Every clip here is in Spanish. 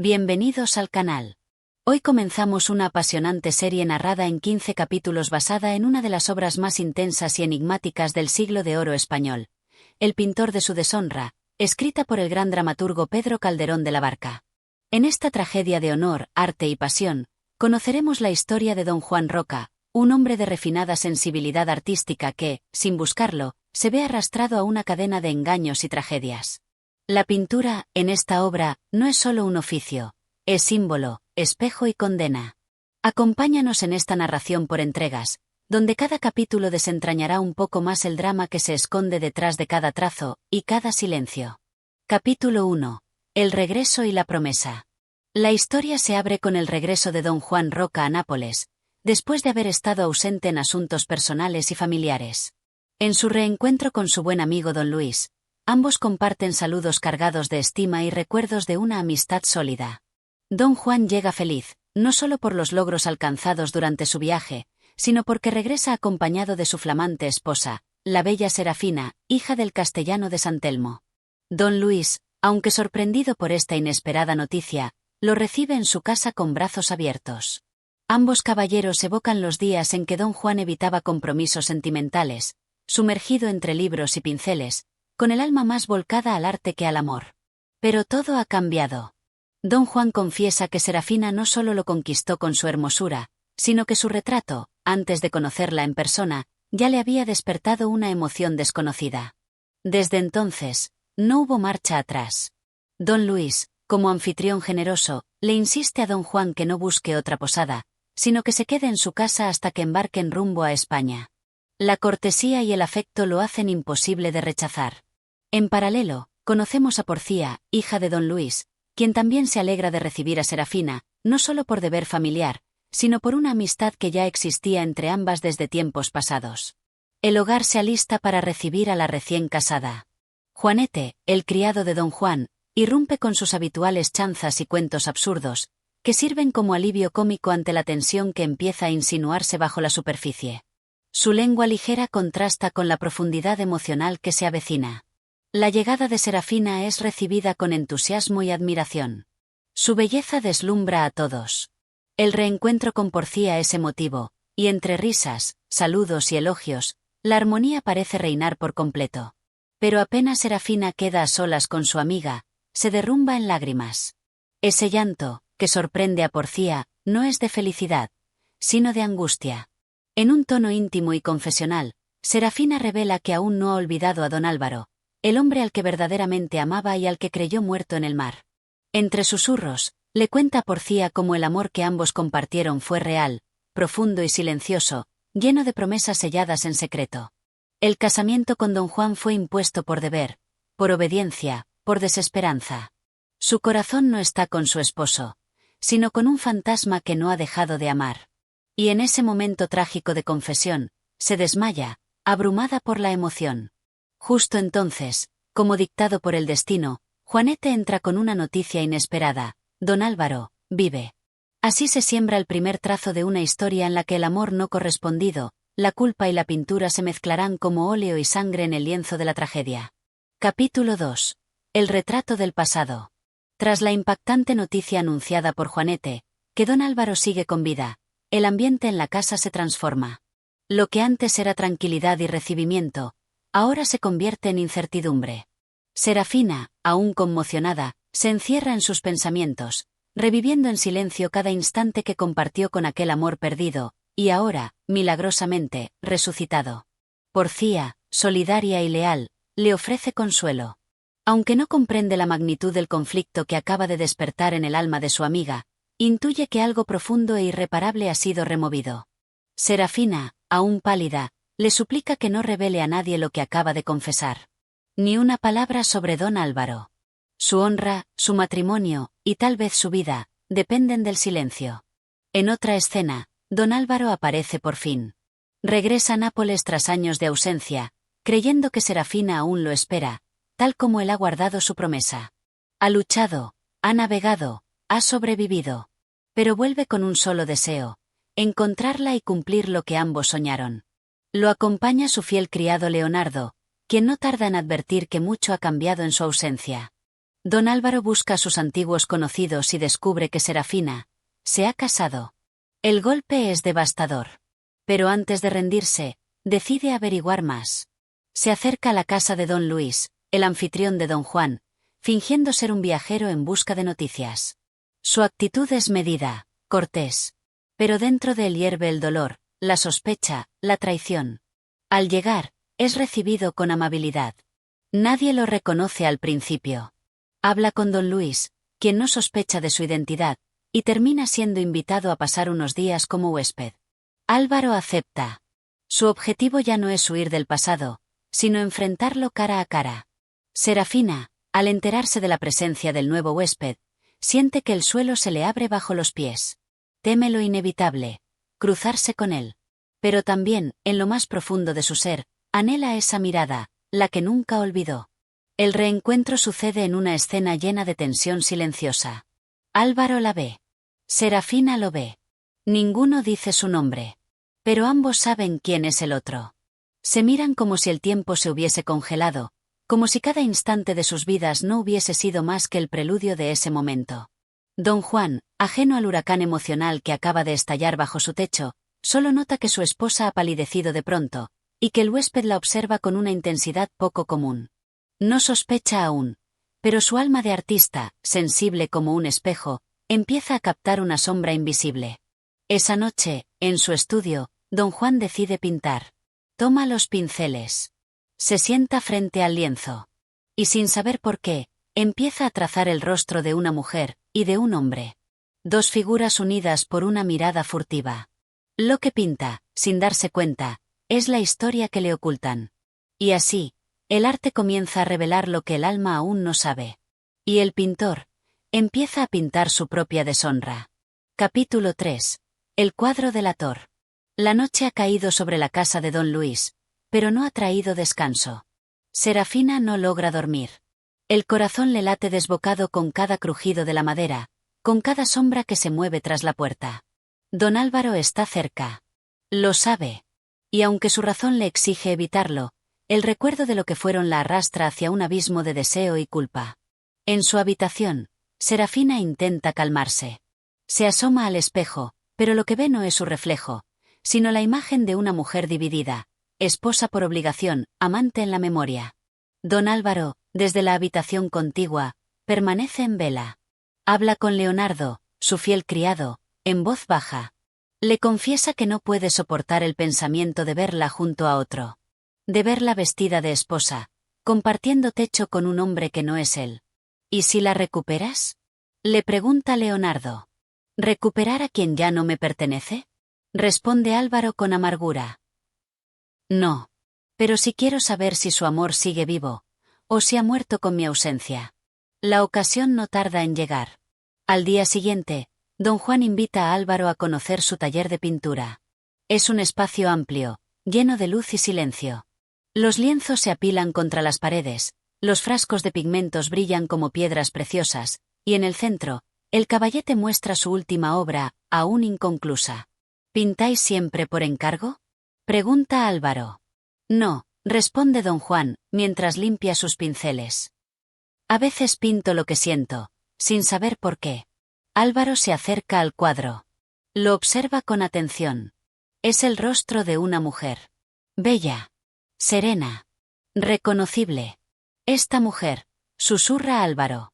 Bienvenidos al canal. Hoy comenzamos una apasionante serie narrada en 15 capítulos basada en una de las obras más intensas y enigmáticas del siglo de oro español, El pintor de su deshonra, escrita por el gran dramaturgo Pedro Calderón de la Barca. En esta tragedia de honor, arte y pasión, conoceremos la historia de don Juan Roca, un hombre de refinada sensibilidad artística que, sin buscarlo, se ve arrastrado a una cadena de engaños y tragedias. La pintura, en esta obra, no es solo un oficio, es símbolo, espejo y condena. Acompáñanos en esta narración por entregas, donde cada capítulo desentrañará un poco más el drama que se esconde detrás de cada trazo y cada silencio. Capítulo 1. El regreso y la promesa. La historia se abre con el regreso de don Juan Roca a Nápoles, después de haber estado ausente en asuntos personales y familiares. En su reencuentro con su buen amigo don Luis, ambos comparten saludos cargados de estima y recuerdos de una amistad sólida. Don Juan llega feliz, no solo por los logros alcanzados durante su viaje, sino porque regresa acompañado de su flamante esposa, la bella Serafina, hija del castellano de San Telmo. Don Luis, aunque sorprendido por esta inesperada noticia, lo recibe en su casa con brazos abiertos. Ambos caballeros evocan los días en que don Juan evitaba compromisos sentimentales, sumergido entre libros y pinceles, con el alma más volcada al arte que al amor. Pero todo ha cambiado. Don Juan confiesa que Serafina no solo lo conquistó con su hermosura, sino que su retrato, antes de conocerla en persona, ya le había despertado una emoción desconocida. Desde entonces, no hubo marcha atrás. Don Luis, como anfitrión generoso, le insiste a don Juan que no busque otra posada, sino que se quede en su casa hasta que embarquen rumbo a España. La cortesía y el afecto lo hacen imposible de rechazar. En paralelo, conocemos a Porcia, hija de don Luis, quien también se alegra de recibir a Serafina, no solo por deber familiar, sino por una amistad que ya existía entre ambas desde tiempos pasados. El hogar se alista para recibir a la recién casada. Juanete, el criado de don Juan, irrumpe con sus habituales chanzas y cuentos absurdos, que sirven como alivio cómico ante la tensión que empieza a insinuarse bajo la superficie. Su lengua ligera contrasta con la profundidad emocional que se avecina. La llegada de Serafina es recibida con entusiasmo y admiración. Su belleza deslumbra a todos. El reencuentro con Porcia es emotivo, y entre risas, saludos y elogios, la armonía parece reinar por completo. Pero apenas Serafina queda a solas con su amiga, se derrumba en lágrimas. Ese llanto, que sorprende a Porcia, no es de felicidad, sino de angustia. En un tono íntimo y confesional, Serafina revela que aún no ha olvidado a don Álvaro, el hombre al que verdaderamente amaba y al que creyó muerto en el mar. Entre susurros, le cuenta a Porcia cómo el amor que ambos compartieron fue real, profundo y silencioso, lleno de promesas selladas en secreto. El casamiento con don Juan fue impuesto por deber, por obediencia, por desesperanza. Su corazón no está con su esposo, sino con un fantasma que no ha dejado de amar. Y en ese momento trágico de confesión, se desmaya, abrumada por la emoción. Justo entonces, como dictado por el destino, Juanete entra con una noticia inesperada: don Álvaro vive. Así se siembra el primer trazo de una historia en la que el amor no correspondido, la culpa y la pintura se mezclarán como óleo y sangre en el lienzo de la tragedia. Capítulo 2. El retrato del pasado. Tras la impactante noticia anunciada por Juanete, que don Álvaro sigue con vida, el ambiente en la casa se transforma. Lo que antes era tranquilidad y recibimiento, ahora se convierte en incertidumbre. Serafina, aún conmocionada, se encierra en sus pensamientos, reviviendo en silencio cada instante que compartió con aquel amor perdido, y ahora, milagrosamente, resucitado. Porcia, solidaria y leal, le ofrece consuelo. Aunque no comprende la magnitud del conflicto que acaba de despertar en el alma de su amiga, intuye que algo profundo e irreparable ha sido removido. Serafina, aún pálida, le suplica que no revele a nadie lo que acaba de confesar. Ni una palabra sobre don Álvaro. Su honra, su matrimonio, y tal vez su vida, dependen del silencio. En otra escena, don Álvaro aparece por fin. Regresa a Nápoles tras años de ausencia, creyendo que Serafina aún lo espera, tal como él ha guardado su promesa. Ha luchado, ha navegado, ha sobrevivido. Pero vuelve con un solo deseo: encontrarla y cumplir lo que ambos soñaron. Lo acompaña su fiel criado Leonardo, quien no tarda en advertir que mucho ha cambiado en su ausencia. Don Álvaro busca a sus antiguos conocidos y descubre que Serafina se ha casado. El golpe es devastador. Pero antes de rendirse, decide averiguar más. Se acerca a la casa de don Luis, el anfitrión de don Juan, fingiendo ser un viajero en busca de noticias. Su actitud es medida, cortés. Pero dentro de él hierve el dolor, la sospecha, la traición. Al llegar, es recibido con amabilidad. Nadie lo reconoce al principio. Habla con don Luis, quien no sospecha de su identidad, y termina siendo invitado a pasar unos días como huésped. Álvaro acepta. Su objetivo ya no es huir del pasado, sino enfrentarlo cara a cara. Serafina, al enterarse de la presencia del nuevo huésped, siente que el suelo se le abre bajo los pies. Teme lo inevitable, cruzarse con él. Pero también, en lo más profundo de su ser, anhela esa mirada, la que nunca olvidó. El reencuentro sucede en una escena llena de tensión silenciosa. Álvaro la ve. Serafina lo ve. Ninguno dice su nombre. Pero ambos saben quién es el otro. Se miran como si el tiempo se hubiese congelado, como si cada instante de sus vidas no hubiese sido más que el preludio de ese momento. Don Juan, ajeno al huracán emocional que acaba de estallar bajo su techo, solo nota que su esposa ha palidecido de pronto, y que el huésped la observa con una intensidad poco común. No sospecha aún, pero su alma de artista, sensible como un espejo, empieza a captar una sombra invisible. Esa noche, en su estudio, don Juan decide pintar. Toma los pinceles. Se sienta frente al lienzo. Y sin saber por qué, empieza a trazar el rostro de una mujer y de un hombre. Dos figuras unidas por una mirada furtiva. Lo que pinta, sin darse cuenta, es la historia que le ocultan. Y así, el arte comienza a revelar lo que el alma aún no sabe. Y el pintor empieza a pintar su propia deshonra. Capítulo 3. El cuadro delator. La noche ha caído sobre la casa de don Luis, pero no ha traído descanso. Serafina no logra dormir. El corazón le late desbocado con cada crujido de la madera, con cada sombra que se mueve tras la puerta. Don Álvaro está cerca. Lo sabe. Y aunque su razón le exige evitarlo, el recuerdo de lo que fueron la arrastra hacia un abismo de deseo y culpa. En su habitación, Serafina intenta calmarse. Se asoma al espejo, pero lo que ve no es su reflejo, sino la imagen de una mujer dividida, esposa por obligación, amante en la memoria. Don Álvaro, desde la habitación contigua, permanece en vela. Habla con Leonardo, su fiel criado, en voz baja. Le confiesa que no puede soportar el pensamiento de verla junto a otro. De verla vestida de esposa, compartiendo techo con un hombre que no es él. ¿Y si la recuperas? Le pregunta Leonardo. ¿Recuperar a quien ya no me pertenece? Responde Álvaro con amargura. No. Pero sí quiero saber si su amor sigue vivo, o si ha muerto con mi ausencia. La ocasión no tarda en llegar. Al día siguiente, don Juan invita a Álvaro a conocer su taller de pintura. Es un espacio amplio, lleno de luz y silencio. Los lienzos se apilan contra las paredes, los frascos de pigmentos brillan como piedras preciosas, y en el centro, el caballete muestra su última obra, aún inconclusa. ¿Pintáis siempre por encargo? Pregunta Álvaro. No, responde don Juan, mientras limpia sus pinceles. A veces pinto lo que siento, sin saber por qué. Álvaro se acerca al cuadro. Lo observa con atención. Es el rostro de una mujer. Bella. Serena. Reconocible. Esta mujer, susurra Álvaro.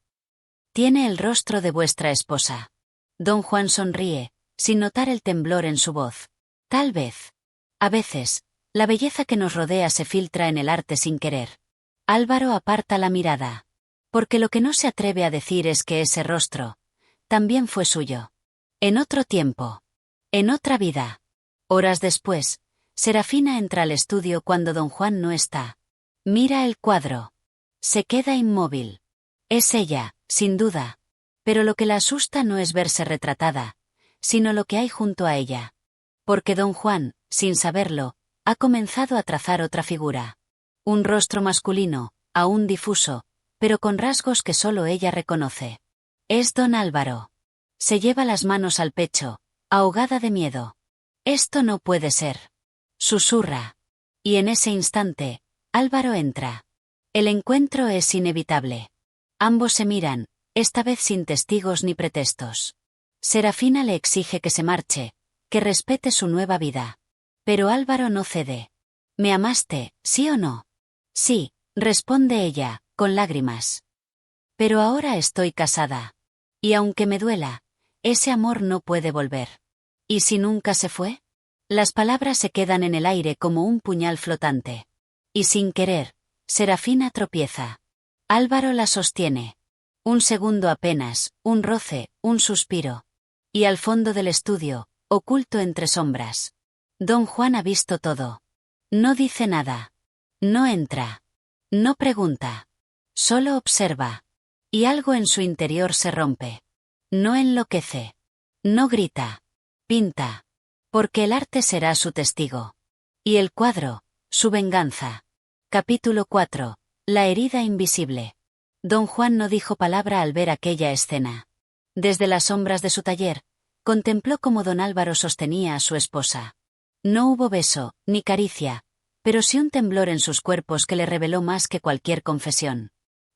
Tiene el rostro de vuestra esposa. Don Juan sonríe, sin notar el temblor en su voz. Tal vez. A veces, la belleza que nos rodea se filtra en el arte sin querer. Álvaro aparta la mirada. Porque lo que no se atreve a decir es que ese rostro también fue suyo. En otro tiempo. En otra vida. Horas después, Serafina entra al estudio cuando don Juan no está. Mira el cuadro. Se queda inmóvil. Es ella, sin duda. Pero lo que la asusta no es verse retratada, sino lo que hay junto a ella. Porque don Juan, sin saberlo, ha comenzado a trazar otra figura. Un rostro masculino, aún difuso, pero con rasgos que solo ella reconoce. Es don Álvaro. Se lleva las manos al pecho, ahogada de miedo. Esto no puede ser. Susurra. Y en ese instante, Álvaro entra. El encuentro es inevitable. Ambos se miran, esta vez sin testigos ni pretextos. Serafina le exige que se marche, que respete su nueva vida. Pero Álvaro no cede. ¿Me amaste, sí o no? Sí, responde ella, con lágrimas. Pero ahora estoy casada. Y aunque me duela, ese amor no puede volver. ¿Y si nunca se fue? Las palabras se quedan en el aire como un puñal flotante. Y sin querer, Serafina tropieza. Álvaro la sostiene. Un segundo apenas, un roce, un suspiro. Y al fondo del estudio, oculto entre sombras. Don Juan ha visto todo. No dice nada. No entra. No pregunta. Solo observa. Y algo en su interior se rompe. No enloquece. No grita. Pinta. Porque el arte será su testigo. Y el cuadro, su venganza. Capítulo 4. La herida invisible. Don Juan no dijo palabra al ver aquella escena. Desde las sombras de su taller, contempló cómo don Álvaro sostenía a su esposa. No hubo beso, ni caricia, pero sí un temblor en sus cuerpos que le reveló más que cualquier confesión.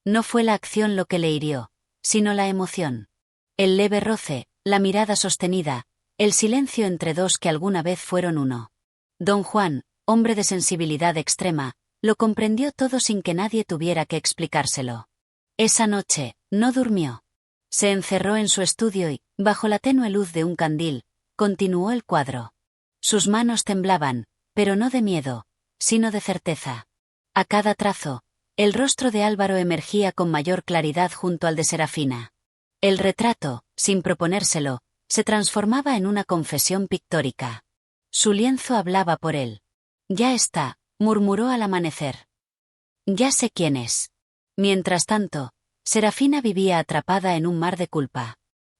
No fue la acción lo que le hirió, sino la emoción. El leve roce, la mirada sostenida, el silencio entre dos que alguna vez fueron uno. Don Juan, hombre de sensibilidad extrema, lo comprendió todo sin que nadie tuviera que explicárselo. Esa noche, no durmió. Se encerró en su estudio y, bajo la tenue luz de un candil, continuó el cuadro. Sus manos temblaban, pero no de miedo, sino de certeza. A cada trazo, el rostro de Álvaro emergía con mayor claridad junto al de Serafina. El retrato, sin proponérselo, se transformaba en una confesión pictórica. Su lienzo hablaba por él. Ya está, murmuró al amanecer. Ya sé quién es. Mientras tanto, Serafina vivía atrapada en un mar de culpa.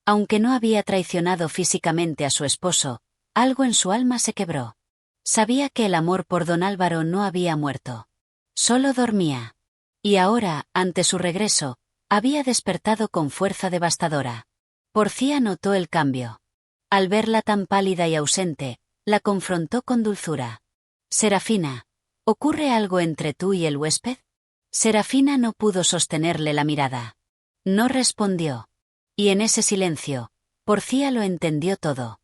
Aunque no había traicionado físicamente a su esposo, algo en su alma se quebró. Sabía que el amor por don Álvaro no había muerto. Solo dormía. Y ahora, ante su regreso, había despertado con fuerza devastadora. Porcia notó el cambio. Al verla tan pálida y ausente, la confrontó con dulzura. Serafina, ¿ocurre algo entre tú y el huésped? Serafina no pudo sostenerle la mirada. No respondió. Y en ese silencio, Porcia lo entendió todo.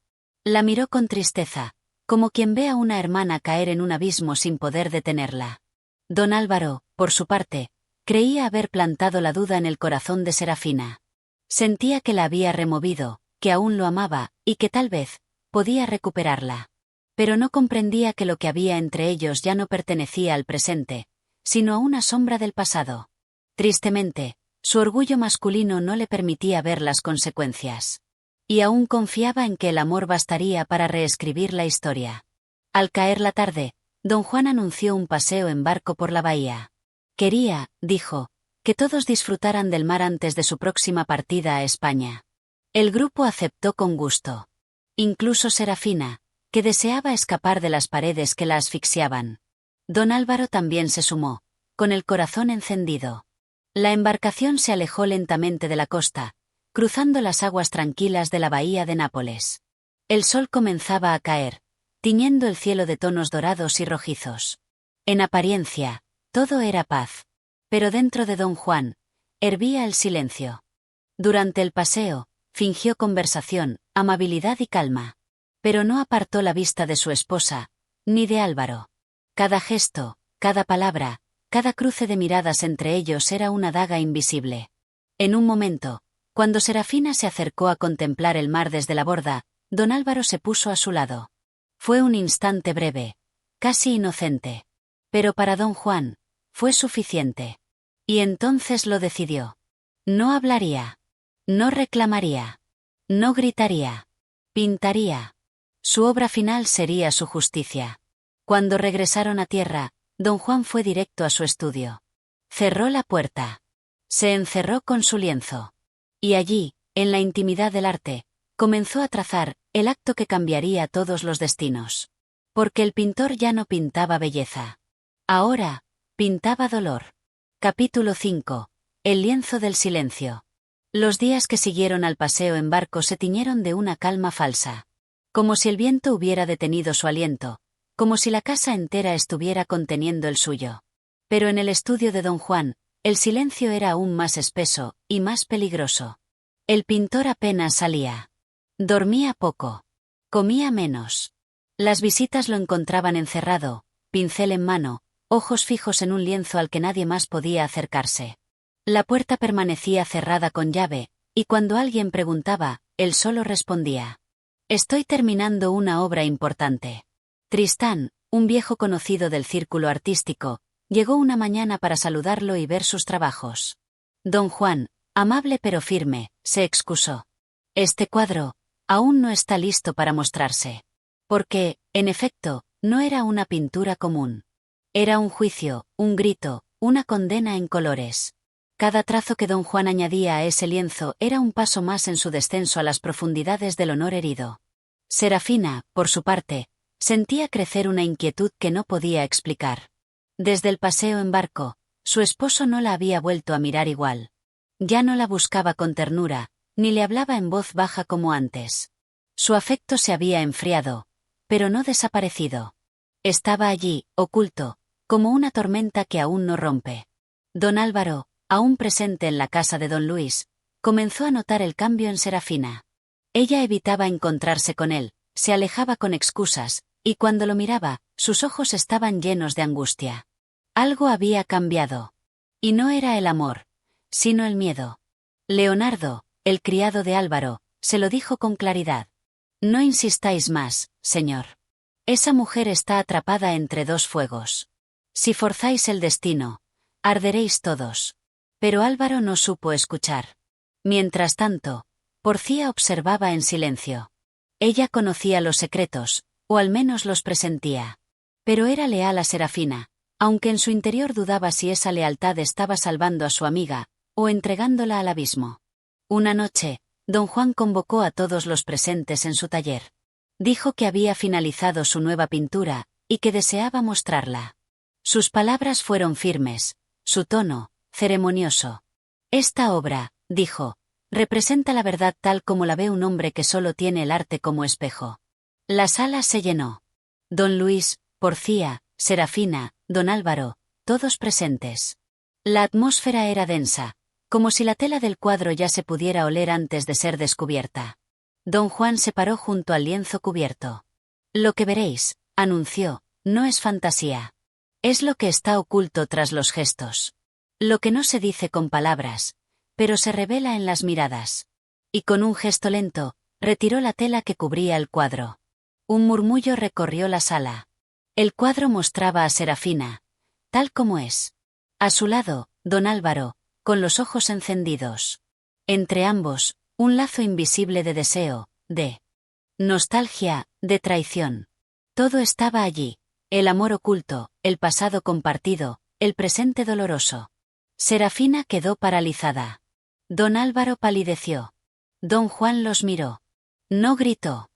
La miró con tristeza, como quien ve a una hermana caer en un abismo sin poder detenerla. Don Álvaro, por su parte, creía haber plantado la duda en el corazón de Serafina. Sentía que la había removido, que aún lo amaba, y que tal vez podía recuperarla. Pero no comprendía que lo que había entre ellos ya no pertenecía al presente, sino a una sombra del pasado. Tristemente, su orgullo masculino no le permitía ver las consecuencias. Y aún confiaba en que el amor bastaría para reescribir la historia. Al caer la tarde, don Juan anunció un paseo en barco por la bahía. Quería, dijo, que todos disfrutaran del mar antes de su próxima partida a España. El grupo aceptó con gusto. Incluso Serafina, que deseaba escapar de las paredes que la asfixiaban. Don Álvaro también se sumó, con el corazón encendido. La embarcación se alejó lentamente de la costa, cruzando las aguas tranquilas de la bahía de Nápoles. El sol comenzaba a caer, tiñendo el cielo de tonos dorados y rojizos. En apariencia, todo era paz. Pero dentro de don Juan, hervía el silencio. Durante el paseo, fingió conversación, amabilidad y calma. Pero no apartó la vista de su esposa, ni de Álvaro. Cada gesto, cada palabra, cada cruce de miradas entre ellos era una daga invisible. En un momento, cuando Serafina se acercó a contemplar el mar desde la borda, don Álvaro se puso a su lado. Fue un instante breve, casi inocente. Pero para don Juan, fue suficiente. Y entonces lo decidió. No hablaría. No reclamaría. No gritaría. Pintaría. Su obra final sería su justicia. Cuando regresaron a tierra, don Juan fue directo a su estudio. Cerró la puerta. Se encerró con su lienzo. Y allí, en la intimidad del arte, comenzó a trazar el acto que cambiaría todos los destinos. Porque el pintor ya no pintaba belleza. Ahora, pintaba dolor. Capítulo 5. El lienzo del silencio. Los días que siguieron al paseo en barco se tiñeron de una calma falsa. Como si el viento hubiera detenido su aliento, como si la casa entera estuviera conteniendo el suyo. Pero en el estudio de don Juan, El silencio era aún más espeso, y más peligroso. El pintor apenas salía. Dormía poco. Comía menos. Las visitas lo encontraban encerrado, pincel en mano, ojos fijos en un lienzo al que nadie más podía acercarse. La puerta permanecía cerrada con llave, y cuando alguien preguntaba, él solo respondía: «Estoy terminando una obra importante». Tristán, un viejo conocido del círculo artístico, llegó una mañana para saludarlo y ver sus trabajos. Don Juan, amable pero firme, se excusó. Este cuadro aún no está listo para mostrarse. Porque, en efecto, no era una pintura común. Era un juicio, un grito, una condena en colores. Cada trazo que don Juan añadía a ese lienzo era un paso más en su descenso a las profundidades del honor herido. Serafina, por su parte, sentía crecer una inquietud que no podía explicar. Desde el paseo en barco, su esposo no la había vuelto a mirar igual. Ya no la buscaba con ternura, ni le hablaba en voz baja como antes. Su afecto se había enfriado, pero no desaparecido. Estaba allí, oculto, como una tormenta que aún no rompe. Don Álvaro, aún presente en la casa de don Luis, comenzó a notar el cambio en Serafina. Ella evitaba encontrarse con él, se alejaba con excusas, y cuando lo miraba, sus ojos estaban llenos de angustia. Algo había cambiado. Y no era el amor, sino el miedo. Leonardo, el criado de Álvaro, se lo dijo con claridad. «No insistáis más, señor. Esa mujer está atrapada entre dos fuegos. Si forzáis el destino, arderéis todos». Pero Álvaro no supo escuchar. Mientras tanto, Porcia observaba en silencio. Ella conocía los secretos, o al menos los presentía. Pero era leal a Serafina, aunque en su interior dudaba si esa lealtad estaba salvando a su amiga, o entregándola al abismo. Una noche, don Juan convocó a todos los presentes en su taller. Dijo que había finalizado su nueva pintura, y que deseaba mostrarla. Sus palabras fueron firmes, su tono ceremonioso. «Esta obra», dijo, «representa la verdad tal como la ve un hombre que solo tiene el arte como espejo». La sala se llenó. Don Luis, Porcia, Serafina, don Álvaro, todos presentes. La atmósfera era densa, como si la tela del cuadro ya se pudiera oler antes de ser descubierta. Don Juan se paró junto al lienzo cubierto. «Lo que veréis», anunció, «no es fantasía. Es lo que está oculto tras los gestos. Lo que no se dice con palabras, pero se revela en las miradas». Y con un gesto lento, retiró la tela que cubría el cuadro. Un murmullo recorrió la sala. El cuadro mostraba a Serafina, tal como es. A su lado, don Álvaro, con los ojos encendidos. Entre ambos, un lazo invisible de deseo, de nostalgia, de traición. Todo estaba allí, el amor oculto, el pasado compartido, el presente doloroso. Serafina quedó paralizada. Don Álvaro palideció. Don Juan los miró. No gritó.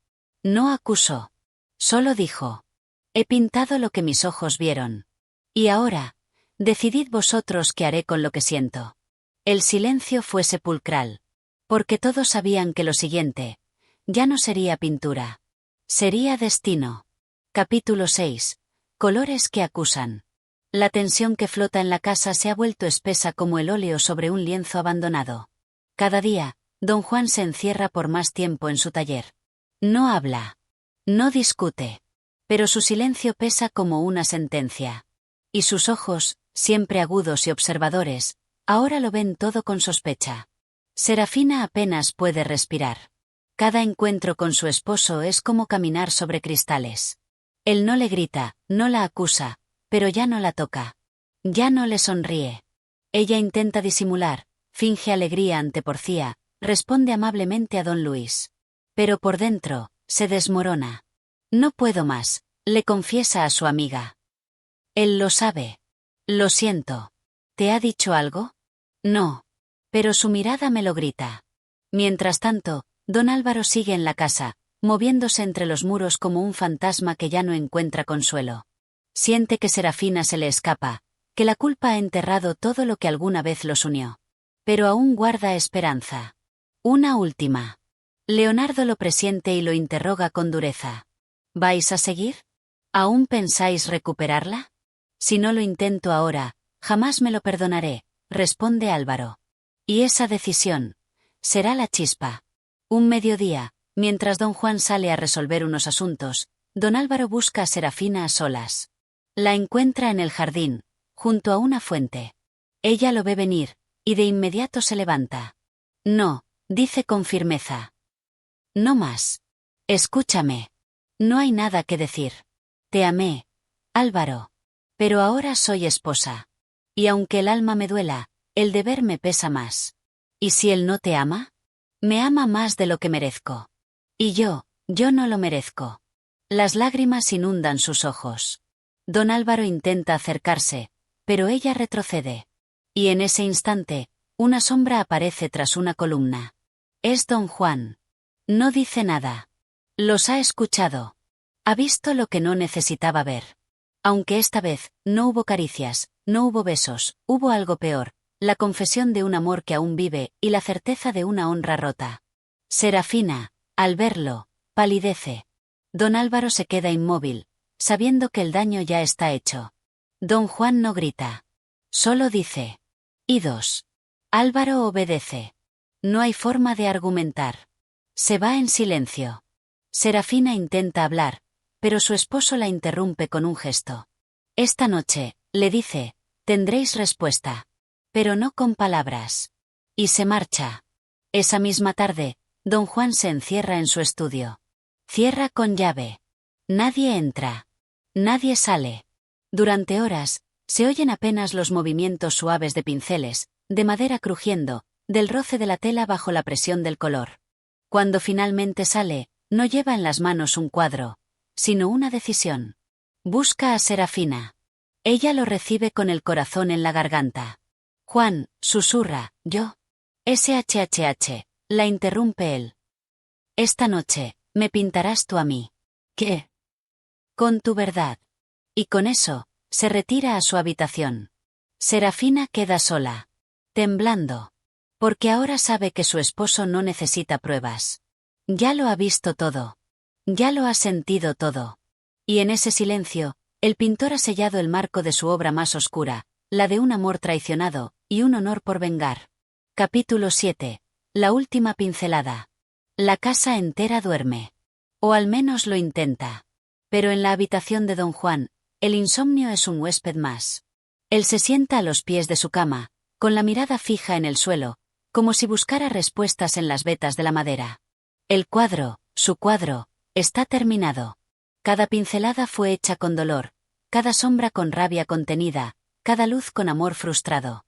No acusó. Solo dijo: «He pintado lo que mis ojos vieron. Y ahora, decidid vosotros qué haré con lo que siento». El silencio fue sepulcral. Porque todos sabían que lo siguiente ya no sería pintura. Sería destino. Capítulo 6. Colores que acusan. La tensión que flota en la casa se ha vuelto espesa como el óleo sobre un lienzo abandonado. Cada día, don Juan se encierra por más tiempo en su taller. No habla. No discute. Pero su silencio pesa como una sentencia. Y sus ojos, siempre agudos y observadores, ahora lo ven todo con sospecha. Serafina apenas puede respirar. Cada encuentro con su esposo es como caminar sobre cristales. Él no le grita, no la acusa, pero ya no la toca. Ya no le sonríe. Ella intenta disimular, finge alegría ante Porcia, responde amablemente a don Luis. Pero por dentro, se desmorona. «No puedo más», le confiesa a su amiga. Él lo sabe. «Lo siento. ¿Te ha dicho algo?» «No. Pero su mirada me lo grita». Mientras tanto, don Álvaro sigue en la casa, moviéndose entre los muros como un fantasma que ya no encuentra consuelo. Siente que Serafina se le escapa, que la culpa ha enterrado todo lo que alguna vez los unió. Pero aún guarda esperanza. Una última. Leonardo lo presiente y lo interroga con dureza. ¿Vais a seguir? ¿Aún pensáis recuperarla? Si no lo intento ahora, jamás me lo perdonaré, responde Álvaro. Y esa decisión será la chispa. Un mediodía, mientras don Juan sale a resolver unos asuntos, don Álvaro busca a Serafina a solas. La encuentra en el jardín, junto a una fuente. Ella lo ve venir, y de inmediato se levanta. No, dice con firmeza. No más. Escúchame. No hay nada que decir. Te amé, Álvaro. Pero ahora soy esposa. Y aunque el alma me duela, el deber me pesa más. ¿Y si él no te ama? Me ama más de lo que merezco. Y yo no lo merezco. Las lágrimas inundan sus ojos. Don Álvaro intenta acercarse, pero ella retrocede. Y en ese instante, una sombra aparece tras una columna. Es don Juan. No dice nada. Los ha escuchado. Ha visto lo que no necesitaba ver. Aunque esta vez, no hubo caricias, no hubo besos, hubo algo peor, la confesión de un amor que aún vive y la certeza de una honra rota. Serafina, al verlo, palidece. Don Álvaro se queda inmóvil, sabiendo que el daño ya está hecho. Don Juan no grita. Solo dice. Idos. Álvaro obedece. No hay forma de argumentar. Se va en silencio. Serafina intenta hablar, pero su esposo la interrumpe con un gesto. Esta noche, le dice, tendréis respuesta. Pero no con palabras. Y se marcha. Esa misma tarde, don Juan se encierra en su estudio. Cierra con llave. Nadie entra. Nadie sale. Durante horas, se oyen apenas los movimientos suaves de pinceles, de madera crujiendo, del roce de la tela bajo la presión del color. Cuando finalmente sale, no lleva en las manos un cuadro, sino una decisión. Busca a Serafina. Ella lo recibe con el corazón en la garganta. Juan, susurra, yo. SHHH, la interrumpe él. Esta noche, me pintarás tú a mí. ¿Qué? Con tu verdad. Y con eso, se retira a su habitación. Serafina queda sola. Temblando. Porque ahora sabe que su esposo no necesita pruebas. Ya lo ha visto todo. Ya lo ha sentido todo. Y en ese silencio, el pintor ha sellado el marco de su obra más oscura, la de un amor traicionado, y un honor por vengar. Capítulo 7. La última pincelada. La casa entera duerme. O al menos lo intenta. Pero en la habitación de don Juan, el insomnio es un huésped más. Él se sienta a los pies de su cama, con la mirada fija en el suelo, como si buscara respuestas en las vetas de la madera. El cuadro, su cuadro, está terminado. Cada pincelada fue hecha con dolor, cada sombra con rabia contenida, cada luz con amor frustrado.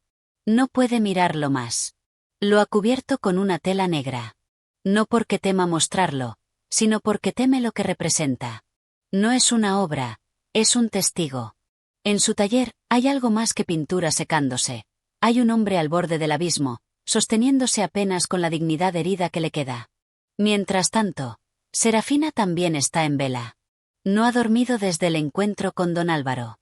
No puede mirarlo más. Lo ha cubierto con una tela negra. No porque tema mostrarlo, sino porque teme lo que representa. No es una obra, es un testigo. En su taller hay algo más que pintura secándose. Hay un hombre al borde del abismo, sosteniéndose apenas con la dignidad herida que le queda. Mientras tanto, Serafina también está en vela. No ha dormido desde el encuentro con don Álvaro.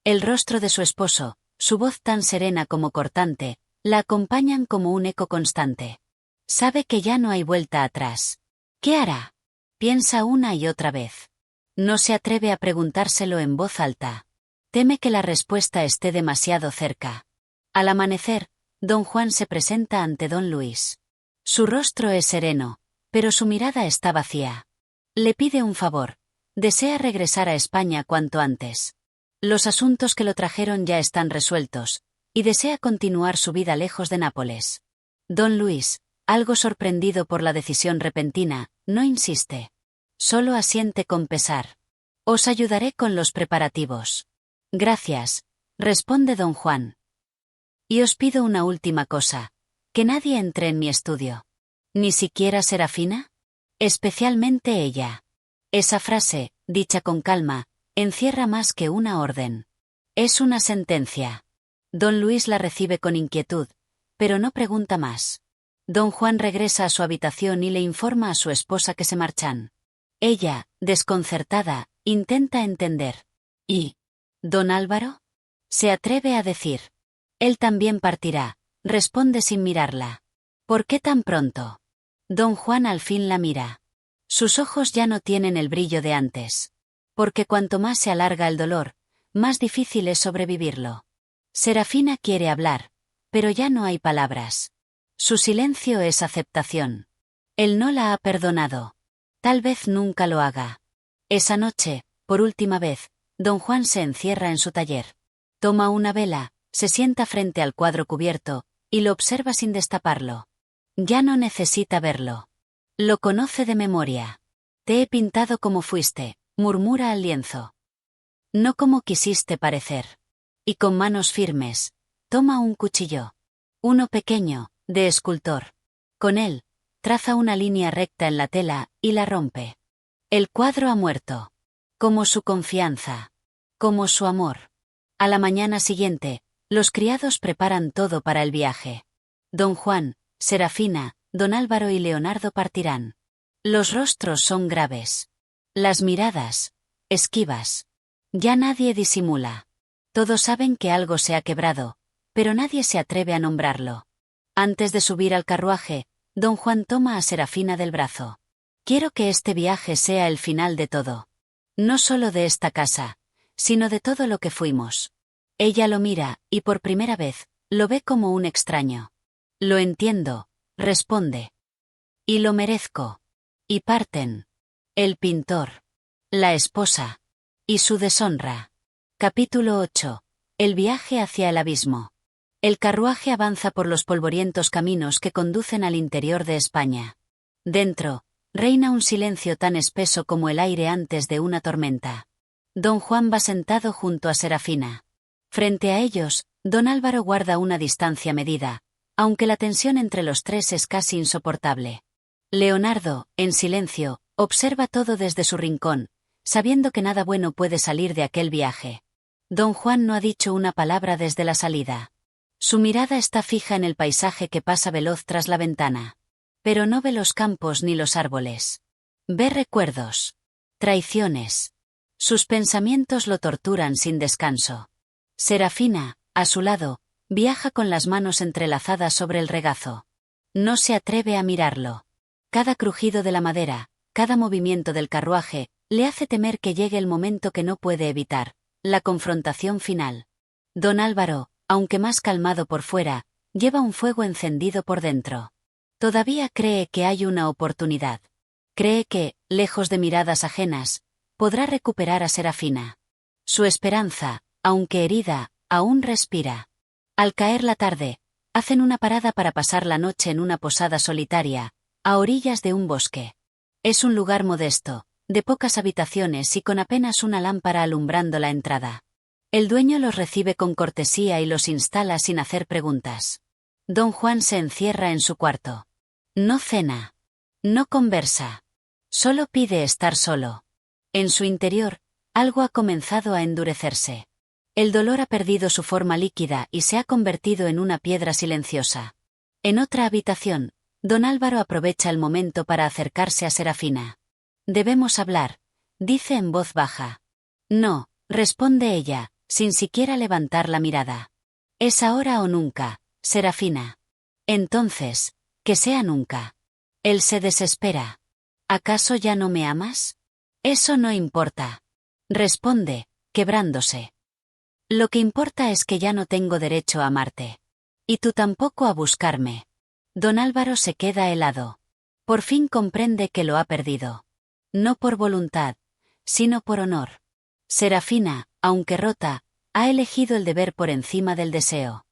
El rostro de su esposo, su voz tan serena como cortante, la acompañan como un eco constante. Sabe que ya no hay vuelta atrás. ¿Qué hará? Piensa una y otra vez. No se atreve a preguntárselo en voz alta. Teme que la respuesta esté demasiado cerca. Al amanecer, don Juan se presenta ante don Luis. Su rostro es sereno, pero su mirada está vacía. Le pide un favor. Desea regresar a España cuanto antes. Los asuntos que lo trajeron ya están resueltos, y desea continuar su vida lejos de Nápoles. Don Luis, algo sorprendido por la decisión repentina, no insiste. Solo asiente con pesar. Os ayudaré con los preparativos. Gracias, responde don Juan. Y os pido una última cosa, que nadie entre en mi estudio. ¿Ni siquiera Serafina? Especialmente ella. Esa frase, dicha con calma, encierra más que una orden. Es una sentencia. Don Luis la recibe con inquietud, pero no pregunta más. Don Juan regresa a su habitación y le informa a su esposa que se marchan. Ella, desconcertada, intenta entender. ¿Y don Álvaro? Se atreve a decir. Él también partirá, responde sin mirarla. ¿Por qué tan pronto? Don Juan al fin la mira. Sus ojos ya no tienen el brillo de antes. Porque cuanto más se alarga el dolor, más difícil es sobrevivirlo. Serafina quiere hablar, pero ya no hay palabras. Su silencio es aceptación. Él no la ha perdonado. Tal vez nunca lo haga. Esa noche, por última vez, don Juan se encierra en su taller. Toma una vela, se sienta frente al cuadro cubierto, y lo observa sin destaparlo. Ya no necesita verlo. Lo conoce de memoria. Te he pintado como fuiste, murmura al lienzo. No como quisiste parecer. Y con manos firmes, toma un cuchillo. Uno pequeño, de escultor. Con él, traza una línea recta en la tela, y la rompe. El cuadro ha muerto. Como su confianza. Como su amor. A la mañana siguiente, los criados preparan todo para el viaje. Don Juan, Serafina, don Álvaro y Leonardo partirán. Los rostros son graves. Las miradas, esquivas. Ya nadie disimula. Todos saben que algo se ha quebrado, pero nadie se atreve a nombrarlo. Antes de subir al carruaje, don Juan toma a Serafina del brazo. Quiero que este viaje sea el final de todo. No solo de esta casa, sino de todo lo que fuimos. Ella lo mira, y por primera vez, lo ve como un extraño. Lo entiendo, responde. Y lo merezco. Y parten. El pintor. La esposa. Y su deshonra. Capítulo 8. El viaje hacia el abismo. El carruaje avanza por los polvorientos caminos que conducen al interior de España. Dentro, reina un silencio tan espeso como el aire antes de una tormenta. Don Juan va sentado junto a Serafina. Frente a ellos, don Álvaro guarda una distancia medida, aunque la tensión entre los tres es casi insoportable. Leonardo, en silencio, observa todo desde su rincón, sabiendo que nada bueno puede salir de aquel viaje. Don Juan no ha dicho una palabra desde la salida. Su mirada está fija en el paisaje que pasa veloz tras la ventana. Pero no ve los campos ni los árboles. Ve recuerdos. Traiciones. Sus pensamientos lo torturan sin descanso. Serafina, a su lado, viaja con las manos entrelazadas sobre el regazo. No se atreve a mirarlo. Cada crujido de la madera, cada movimiento del carruaje, le hace temer que llegue el momento que no puede evitar, la confrontación final. Don Álvaro, aunque más calmado por fuera, lleva un fuego encendido por dentro. Todavía cree que hay una oportunidad. Cree que, lejos de miradas ajenas, podrá recuperar a Serafina. Su esperanza, aunque herida, aún respira. Al caer la tarde, hacen una parada para pasar la noche en una posada solitaria, a orillas de un bosque. Es un lugar modesto, de pocas habitaciones y con apenas una lámpara alumbrando la entrada. El dueño los recibe con cortesía y los instala sin hacer preguntas. Don Juan se encierra en su cuarto. No cena. No conversa. Solo pide estar solo. En su interior, algo ha comenzado a endurecerse. El dolor ha perdido su forma líquida y se ha convertido en una piedra silenciosa. En otra habitación, don Álvaro aprovecha el momento para acercarse a Serafina. Debemos hablar, dice en voz baja. No, responde ella, sin siquiera levantar la mirada. Es ahora o nunca, Serafina. Entonces, que sea nunca. Él se desespera. ¿Acaso ya no me amas? Eso no importa. Responde, quebrándose. Lo que importa es que ya no tengo derecho a amarte. Y tú tampoco a buscarme. Don Álvaro se queda helado. Por fin comprende que lo ha perdido. No por voluntad, sino por honor. Serafina, aunque rota, ha elegido el deber por encima del deseo.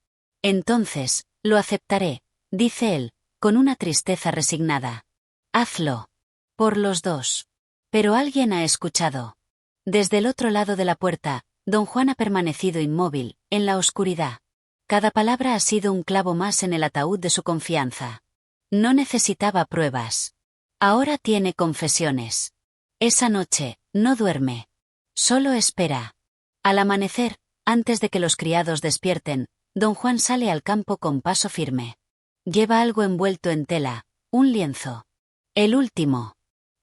Entonces, lo aceptaré, dice él, con una tristeza resignada. Hazlo. Por los dos. Pero alguien ha escuchado. Desde el otro lado de la puerta, don Juan ha permanecido inmóvil, en la oscuridad. Cada palabra ha sido un clavo más en el ataúd de su confianza. No necesitaba pruebas. Ahora tiene confesiones. Esa noche, no duerme. Solo espera. Al amanecer, antes de que los criados despierten, don Juan sale al campo con paso firme. Lleva algo envuelto en tela, un lienzo. El último.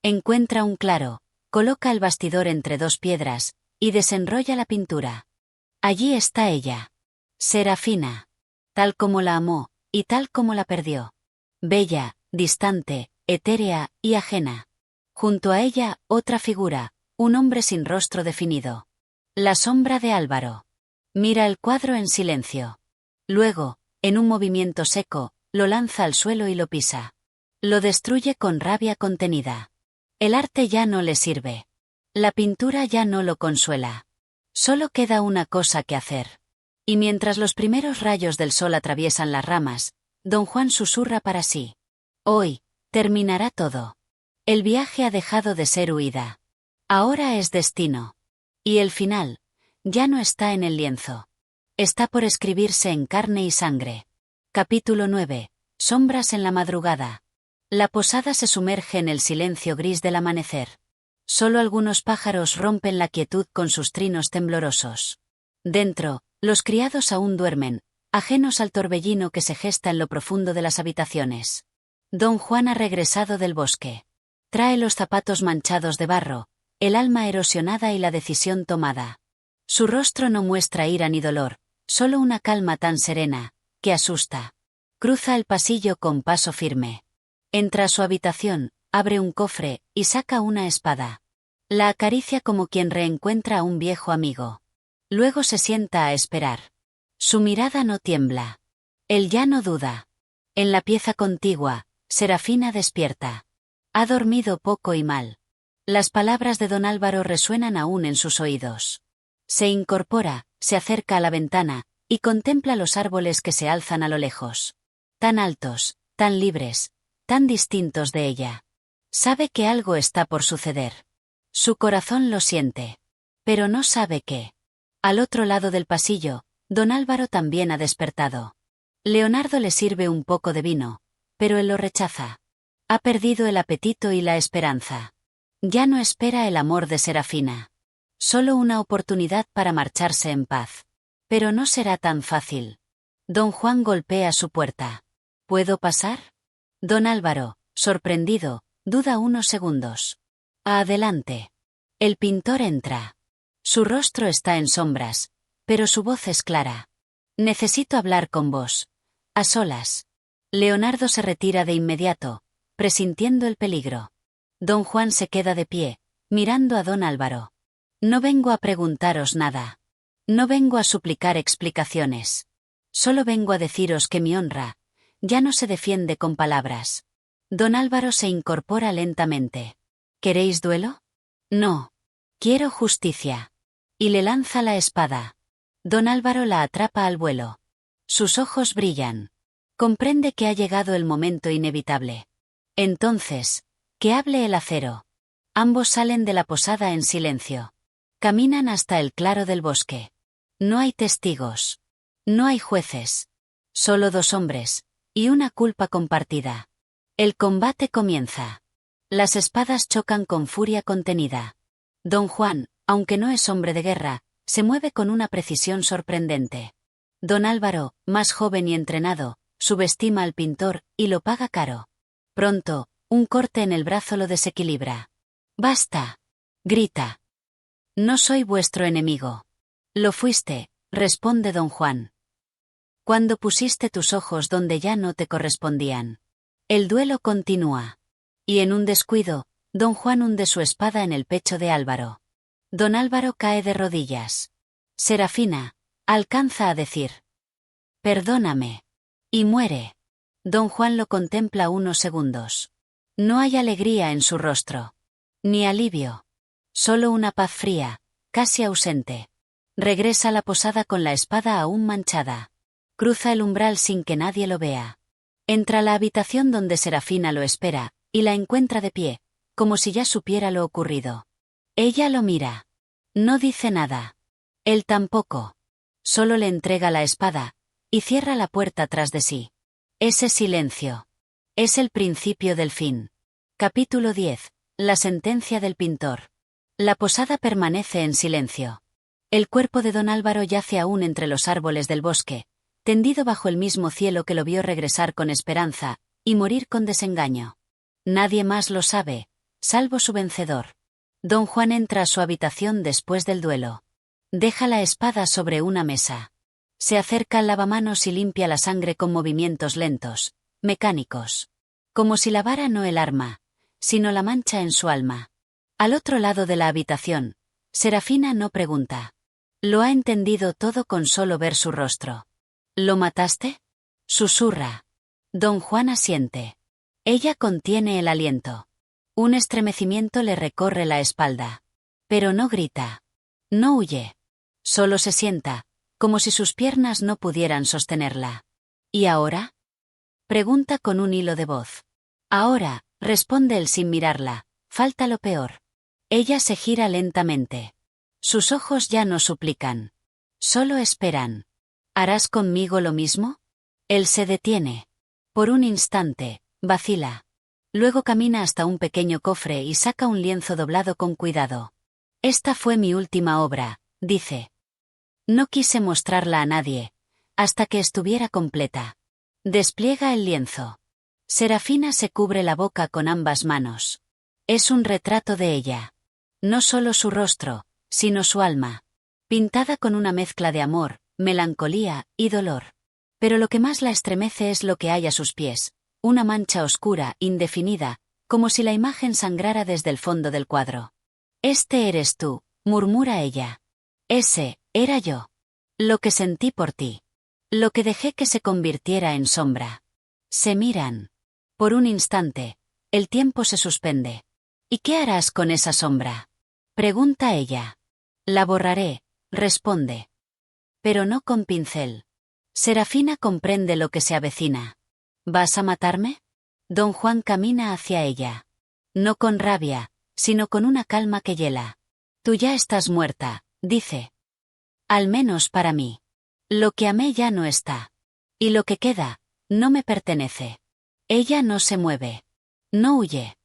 Encuentra un claro, coloca el bastidor entre dos piedras, y desenrolla la pintura. Allí está ella. Serafina. Tal como la amó, y tal como la perdió. Bella, distante, etérea y ajena. Junto a ella, otra figura, un hombre sin rostro definido. La sombra de Álvaro. Mira el cuadro en silencio. Luego, En un movimiento seco, lo lanza al suelo y lo pisa. Lo destruye con rabia contenida. El arte ya no le sirve. La pintura ya no lo consuela. Solo queda una cosa que hacer. Y mientras los primeros rayos del sol atraviesan las ramas, don Juan susurra para sí. Hoy, terminará todo. El viaje ha dejado de ser huida. Ahora es destino. Y el final, ya no está en el lienzo. Está por escribirse en carne y sangre. Capítulo 9. Sombras en la madrugada. La posada se sumerge en el silencio gris del amanecer. Solo algunos pájaros rompen la quietud con sus trinos temblorosos. Dentro, los criados aún duermen, ajenos al torbellino que se gesta en lo profundo de las habitaciones. Don Juan ha regresado del bosque. Trae los zapatos manchados de barro, el alma erosionada y la decisión tomada. Su rostro no muestra ira ni dolor, solo una calma tan serena, que asusta. Cruza el pasillo con paso firme. Entra a su habitación, abre un cofre, y saca una espada. La acaricia como quien reencuentra a un viejo amigo. Luego se sienta a esperar. Su mirada no tiembla. Él ya no duda. En la pieza contigua, Serafina despierta. Ha dormido poco y mal. Las palabras de don Álvaro resuenan aún en sus oídos. Se incorpora, se acerca a la ventana, y contempla los árboles que se alzan a lo lejos. Tan altos, tan libres, tan distintos de ella. Sabe que algo está por suceder. Su corazón lo siente. Pero no sabe qué. Al otro lado del pasillo, don Álvaro también ha despertado. Leonardo le sirve un poco de vino, pero él lo rechaza. Ha perdido el apetito y la esperanza. Ya no espera el amor de Serafina. Solo una oportunidad para marcharse en paz. Pero no será tan fácil. Don Juan golpea su puerta. ¿Puedo pasar? Don Álvaro, sorprendido, duda unos segundos. Adelante. El pintor entra. Su rostro está en sombras, pero su voz es clara. Necesito hablar con vos. A solas. Leonardo se retira de inmediato, presintiendo el peligro. Don Juan se queda de pie, mirando a don Álvaro. No vengo a preguntaros nada. No vengo a suplicar explicaciones. Solo vengo a deciros que mi honra ya no se defiende con palabras. Don Álvaro se incorpora lentamente. ¿Queréis duelo? No. Quiero justicia. Y le lanza la espada. Don Álvaro la atrapa al vuelo. Sus ojos brillan. Comprende que ha llegado el momento inevitable. Entonces, que hable el acero. Ambos salen de la posada en silencio. Caminan hasta el claro del bosque. No hay testigos. No hay jueces. Solo dos hombres, y una culpa compartida. El combate comienza. Las espadas chocan con furia contenida. Don Juan, aunque no es hombre de guerra, se mueve con una precisión sorprendente. Don Álvaro, más joven y entrenado, subestima al pintor, y lo paga caro. Pronto, un corte en el brazo lo desequilibra. ¡Basta! Grita. No soy vuestro enemigo. Lo fuiste, responde don Juan. Cuando pusiste tus ojos donde ya no te correspondían. El duelo continúa. Y en un descuido, don Juan hunde su espada en el pecho de Álvaro. Don Álvaro cae de rodillas. Serafina, alcanza a decir. Perdóname. Y muere. Don Juan lo contempla unos segundos. No hay alegría en su rostro. Ni alivio. Solo una paz fría, casi ausente. Regresa a la posada con la espada aún manchada. Cruza el umbral sin que nadie lo vea. Entra a la habitación donde Serafina lo espera, y la encuentra de pie, como si ya supiera lo ocurrido. Ella lo mira. No dice nada. Él tampoco. Solo le entrega la espada, y cierra la puerta tras de sí. Ese silencio. Es el principio del fin. Capítulo 10. La sentencia del pintor. La posada permanece en silencio. El cuerpo de don Álvaro yace aún entre los árboles del bosque, tendido bajo el mismo cielo que lo vio regresar con esperanza, y morir con desengaño. Nadie más lo sabe, salvo su vencedor. Don Juan entra a su habitación después del duelo. Deja la espada sobre una mesa. Se acerca al lavamanos y limpia la sangre con movimientos lentos, mecánicos. Como si lavara no el arma, sino la mancha en su alma. Al otro lado de la habitación, Serafina no pregunta. Lo ha entendido todo con solo ver su rostro. ¿Lo mataste? Susurra. Don Juan asiente. Ella contiene el aliento. Un estremecimiento le recorre la espalda. Pero no grita. No huye. Solo se sienta, como si sus piernas no pudieran sostenerla. ¿Y ahora? Pregunta con un hilo de voz. Ahora, responde él sin mirarla, falta lo peor. Ella se gira lentamente. Sus ojos ya no suplican. Solo esperan. ¿Harás conmigo lo mismo? Él se detiene. Por un instante, vacila. Luego camina hasta un pequeño cofre y saca un lienzo doblado con cuidado. Esta fue mi última obra, dice. No quise mostrarla a nadie, hasta que estuviera completa. Despliega el lienzo. Serafina se cubre la boca con ambas manos. Es un retrato de ella. No solo su rostro, sino su alma. Pintada con una mezcla de amor, melancolía y dolor. Pero lo que más la estremece es lo que hay a sus pies. Una mancha oscura, indefinida, como si la imagen sangrara desde el fondo del cuadro. Este eres tú, murmura ella. Ese, era yo. Lo que sentí por ti. Lo que dejé que se convirtiera en sombra. Se miran. Por un instante, el tiempo se suspende. ¿Y qué harás con esa sombra? Pregunta ella. La borraré, responde. Pero no con pincel. Serafina comprende lo que se avecina. ¿Vas a matarme? Don Juan camina hacia ella. No con rabia, sino con una calma que hiela. Tú ya estás muerta, dice. Al menos para mí. Lo que amé ya no está. Y lo que queda, no me pertenece. Ella no se mueve. No huye.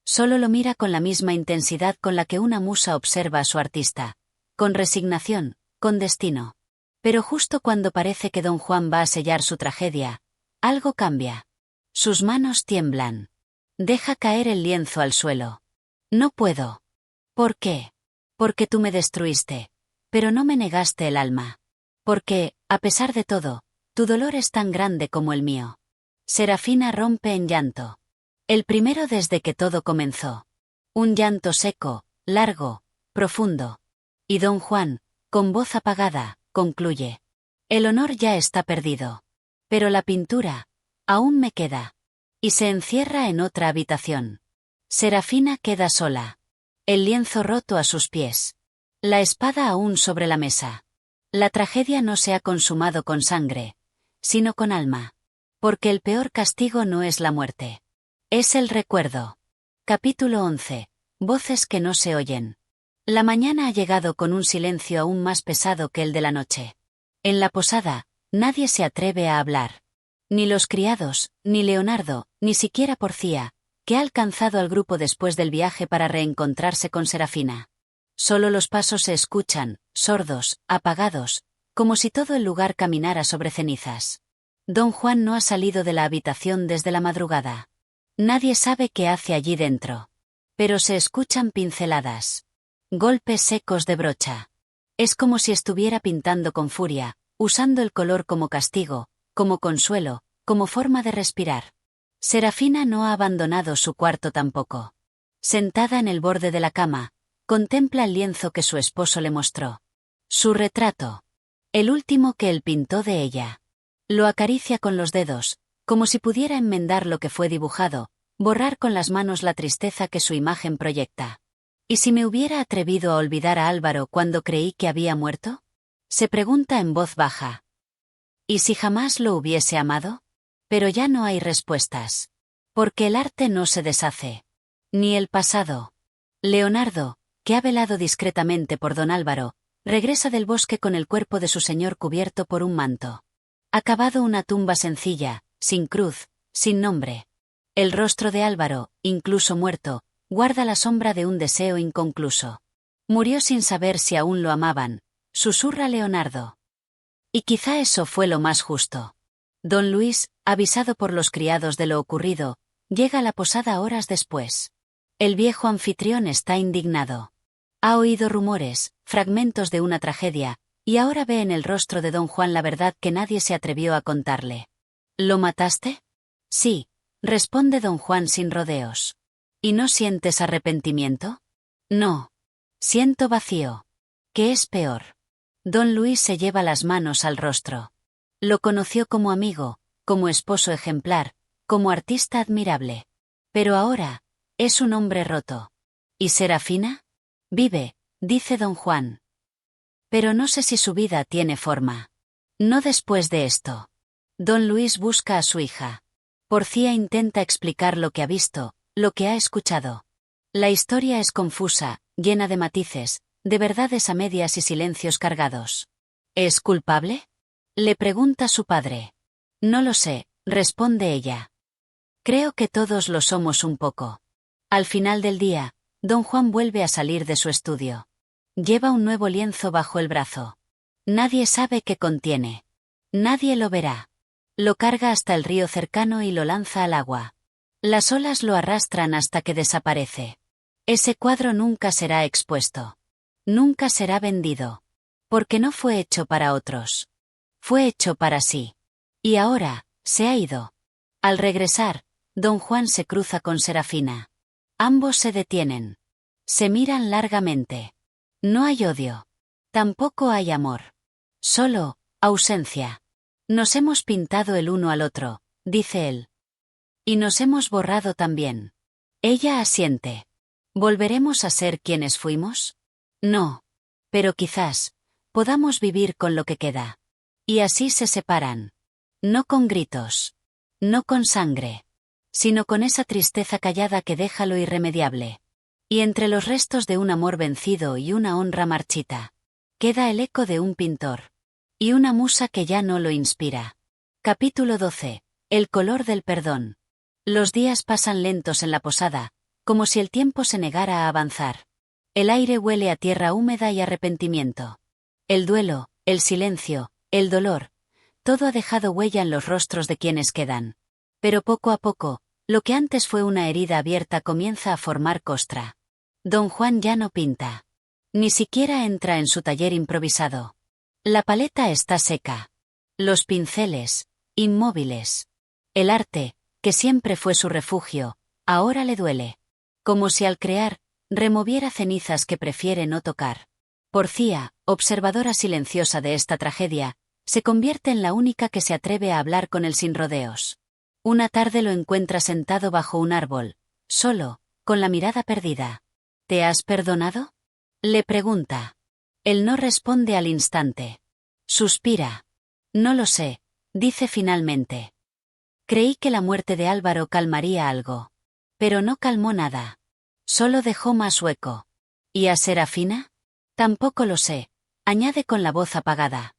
Solo lo mira con la misma intensidad con la que una musa observa a su artista. Con resignación, con destino. Pero justo cuando parece que don Juan va a sellar su tragedia, algo cambia. Sus manos tiemblan. Deja caer el lienzo al suelo. No puedo. ¿Por qué? Porque tú me destruiste, pero no me negaste el alma. Porque, a pesar de todo, tu dolor es tan grande como el mío. Serafina rompe en llanto. El primero desde que todo comenzó. Un llanto seco, largo, profundo. Y don Juan, con voz apagada, concluye. El honor ya está perdido. Pero la pintura, aún me queda. Y se encierra en otra habitación. Serafina queda sola. El lienzo roto a sus pies. La espada aún sobre la mesa. La tragedia no se ha consumado con sangre, sino con alma. Porque el peor castigo no es la muerte. Es el recuerdo. Capítulo 11. Voces que no se oyen. La mañana ha llegado con un silencio aún más pesado que el de la noche. En la posada, nadie se atreve a hablar. Ni los criados, ni Leonardo, ni siquiera Porcia, que ha alcanzado al grupo después del viaje para reencontrarse con Serafina. Solo los pasos se escuchan, sordos, apagados, como si todo el lugar caminara sobre cenizas. Don Juan no ha salido de la habitación desde la madrugada. Nadie sabe qué hace allí dentro. Pero se escuchan pinceladas. Golpes secos de brocha. Es como si estuviera pintando con furia, usando el color como castigo, como consuelo, como forma de respirar. Serafina no ha abandonado su cuarto tampoco. Sentada en el borde de la cama, contempla el lienzo que su esposo le mostró. Su retrato. El último que él pintó de ella. Lo acaricia con los dedos, como si pudiera enmendar lo que fue dibujado, borrar con las manos la tristeza que su imagen proyecta. ¿Y si me hubiera atrevido a olvidar a Álvaro cuando creí que había muerto? Se pregunta en voz baja. ¿Y si jamás lo hubiese amado? Pero ya no hay respuestas. Porque el arte no se deshace. Ni el pasado. Leonardo, que ha velado discretamente por don Álvaro, regresa del bosque con el cuerpo de su señor cubierto por un manto. Ha cavado una tumba sencilla, sin cruz, sin nombre. El rostro de Álvaro, incluso muerto, guarda la sombra de un deseo inconcluso. Murió sin saber si aún lo amaban, susurra Leonardo. Y quizá eso fue lo más justo. Don Luis, avisado por los criados de lo ocurrido, llega a la posada horas después. El viejo anfitrión está indignado. Ha oído rumores, fragmentos de una tragedia, y ahora ve en el rostro de don Juan la verdad que nadie se atrevió a contarle. ¿Lo mataste? Sí, responde don Juan sin rodeos. ¿Y no sientes arrepentimiento? No. Siento vacío. ¿Qué es peor? Don Luis se lleva las manos al rostro. Lo conoció como amigo, como esposo ejemplar, como artista admirable. Pero ahora, es un hombre roto. ¿Y Serafina? Vive, dice don Juan. Pero no sé si su vida tiene forma. No después de esto. Don Luis busca a su hija. Porcia intenta explicar lo que ha visto, lo que ha escuchado. La historia es confusa, llena de matices, de verdades a medias y silencios cargados. ¿Es culpable? Le pregunta su padre. No lo sé, responde ella. Creo que todos lo somos un poco. Al final del día, don Juan vuelve a salir de su estudio. Lleva un nuevo lienzo bajo el brazo. Nadie sabe qué contiene. Nadie lo verá. Lo carga hasta el río cercano y lo lanza al agua. Las olas lo arrastran hasta que desaparece. Ese cuadro nunca será expuesto. Nunca será vendido. Porque no fue hecho para otros. Fue hecho para sí. Y ahora, se ha ido. Al regresar, don Juan se cruza con Serafina. Ambos se detienen. Se miran largamente. No hay odio. Tampoco hay amor. Solo, ausencia. Nos hemos pintado el uno al otro, dice él. Y nos hemos borrado también. Ella asiente. ¿Volveremos a ser quienes fuimos? No. Pero quizás, podamos vivir con lo que queda. Y así se separan. No con gritos. No con sangre. Sino con esa tristeza callada que deja lo irremediable. Y entre los restos de un amor vencido y una honra marchita, queda el eco de un pintor. Y una musa que ya no lo inspira. Capítulo 12. El color del perdón. Los días pasan lentos en la posada, como si el tiempo se negara a avanzar. El aire huele a tierra húmeda y arrepentimiento. El duelo, el silencio, el dolor, todo ha dejado huella en los rostros de quienes quedan. Pero poco a poco, lo que antes fue una herida abierta comienza a formar costra. Don Juan ya no pinta. Ni siquiera entra en su taller improvisado. La paleta está seca. Los pinceles, inmóviles. El arte, que siempre fue su refugio, ahora le duele. Como si al crear, removiera cenizas que prefiere no tocar. Porcia, observadora silenciosa de esta tragedia, se convierte en la única que se atreve a hablar con él sin rodeos. Una tarde lo encuentra sentado bajo un árbol, solo, con la mirada perdida. ¿Te has perdonado? Le pregunta. Él no responde al instante. Suspira. No lo sé, dice finalmente. Creí que la muerte de Álvaro calmaría algo. Pero no calmó nada. Solo dejó más hueco. ¿Y a Serafina? Tampoco lo sé, añade con la voz apagada.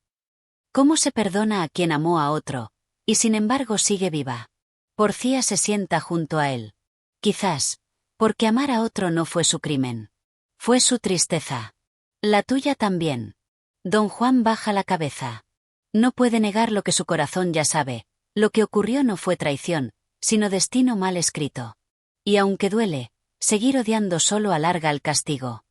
¿Cómo se perdona a quien amó a otro, y sin embargo sigue viva? Porcia se sienta junto a él. Quizás, porque amar a otro no fue su crimen. Fue su tristeza. La tuya también. Don Juan baja la cabeza. No puede negar lo que su corazón ya sabe. Lo que ocurrió no fue traición, sino destino mal escrito. Y aunque duele, seguir odiando solo alarga el castigo.